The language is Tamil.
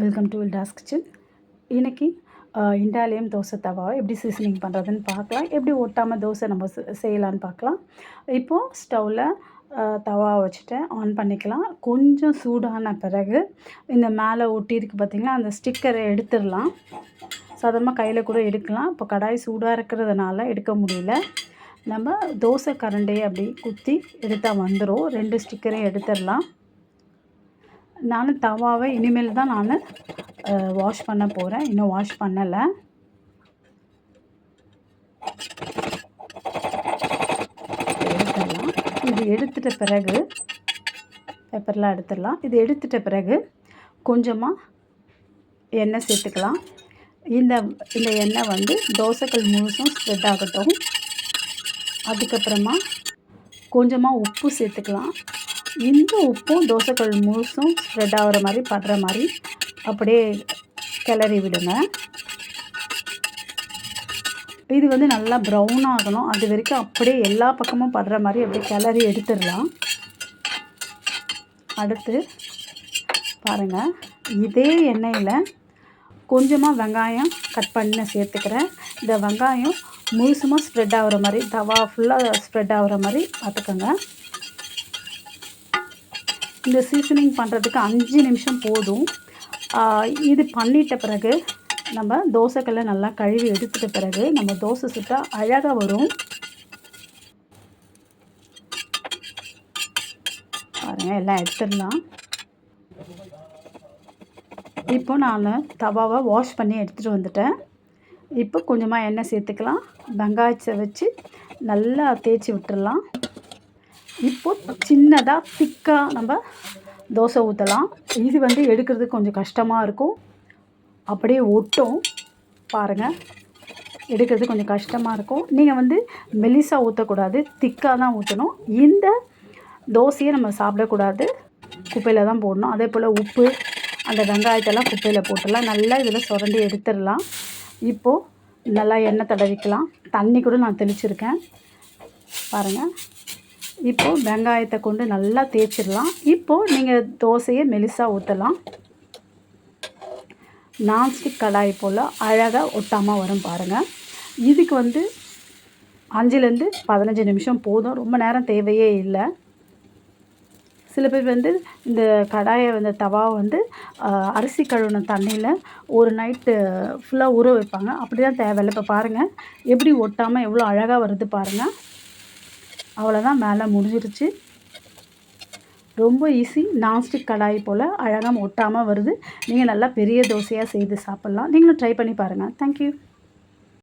Welcome to வில்டாஸ் kitchen. இன்றைக்கி இண்டாலியம் தோசை தவாவை எப்படி சீசனிங் பண்ணுறதுன்னு பார்க்கலாம். எப்படி ஒட்டாமல் தோசை நம்ம செய்யலான்னு பார்க்கலாம். இப்போது ஸ்டவ்வில் தவா வச்சுட்டு ஆன் பண்ணிக்கலாம். கொஞ்சம் சூடான பிறகு இந்த மேலே ஒட்டியிருக்கு பார்த்திங்களா, அந்த ஸ்டிக்கரை எடுத்துடலாம். சாதாரணமாக கையில் கூட எடுக்கலாம். இப்போ கடாய் சூடாக இருக்கிறதுனால எடுக்க முடியல. நம்ம தோசை கரண்டையை அப்படி குத்தி எடுத்தால் வந்துடும். 2 ஸ்டிக்கரையும் எடுத்துடலாம். நான் தவாவை இனிமேல் தான் நான் வாஷ் பண்ண போகிறேன். இன்னும் வாஷ் பண்ணலை. எடுத்துடலாம். இது எடுத்துட்ட பிறகு பேப்பர்லாம் எடுத்துடலாம். இது எடுத்துட்ட பிறகு கொஞ்சமாக எண்ணெய் சேர்த்துக்கலாம். இந்த எண்ணெய் வந்து தோசைக்கல் முழுசும் ஸ்ப்ரெட் ஆகட்டும். அதுக்கப்புறமா கொஞ்சமாக உப்பு சேர்த்துக்கலாம். இந்த உப்பும் தோசைக்கல் முழுசும் ஸ்ப்ரெட் ஆகிற மாதிரி படுற மாதிரி அப்படியே கிளறி விடுங்க. இது வந்து நல்லா ப்ரௌன் ஆகணும். அது வரைக்கும் அப்படியே எல்லா பக்கமும் படுற மாதிரி அப்படியே கிளறி எடுத்துடலாம். அடுத்து பாருங்கள், இதே எண்ணெயில் கொஞ்சமாக வெங்காயம் கட் பண்ணி சேர்த்துக்கிறேன். இந்த வெங்காயம் முழுசுமாக ஸ்ப்ரெட் ஆகிற மாதிரி, தவா ஃபுல்லாக ஸ்ப்ரெட் ஆகிற மாதிரி பார்த்துக்கோங்க. இந்த சீசனிங் பண்ணுறதுக்கு 5 நிமிஷம் போதும். இது பண்ணிட்ட பிறகு நம்ம தோசைக்கல்லை நல்லா கழுவி எடுத்துட்ட பிறகு நம்ம தோசை சுட்டால் அழகாக வரும். பாருங்கள், எல்லாம் எடுத்துடலாம். இப்போ நான் தவாவை வாஷ் பண்ணி எடுத்துகிட்டு வந்துட்டேன். இப்போ கொஞ்சமாக எண்ணெய் சேர்த்துக்கலாம். வெங்காயத்தை வச்சு நல்லா தேய்ச்சி விட்டுடலாம். இப்போது சின்னதாக திக்காக நம்ம தோசை ஊற்றலாம். இது வந்து எடுக்கிறதுக்கு கொஞ்சம் கஷ்டமாக இருக்கும். அப்படியே ஒட்டும். பாருங்கள், எடுக்கிறது கொஞ்சம் கஷ்டமாக இருக்கும். நீங்கள் வந்து மெலிசாக ஊற்றக்கூடாது, திக்காக தான் ஊற்றணும். இந்த தோசையை நம்ம சாப்பிடக்கூடாது, குப்பையில் தான் போடணும். அதே போல் உப்பு, அந்த வெங்காயத்தெல்லாம் குப்பையில் போட்டுடலாம். நல்லா இதில் சுரண்டி எடுத்துடலாம். இப்போது நல்லா எண்ணெய் தடவிக்கலாம். தண்ணி கூட நான் தெளிச்சிருக்கேன். பாருங்கள், இப்போது வெங்காயத்தை கொண்டு நல்லா தேய்ச்சிடலாம். இப்போது நீங்கள் தோசையை மெலிசாக ஊற்றலாம். நான்ஸ்டிக் கடாய் போல் அழகாக ஒட்டாமல் வரும். பாருங்கள், இதுக்கு வந்து 5லேருந்து 15 நிமிஷம் போதும். ரொம்ப நேரம் தேவையே இல்லை. சில பேர் வந்து இந்த கடாயை வந்து தவாவை வந்து அரிசி கழுவின தண்ணியில் ஒரு நைட்டு ஃபுல்லாக ஊற வைப்பாங்க. அப்படி தான் தேவையில்லை. இப்போ பாருங்கள், எப்படி ஒட்டாமல் எவ்வளோ அழகாக வருது பாருங்கள். அவ்வளோதான், மேலே முடிஞ்சிருச்சு. ரொம்ப ஈஸி. நான்ஸ்டிக் கடாய் போல் அழகாக ஒட்டாமல் வருது. நீங்கள் நல்லா பெரிய தோசையாக செய்து சாப்பிட்லாம். நீங்களும் ட்ரை பண்ணி பாருங்கள். தேங்க்யூ.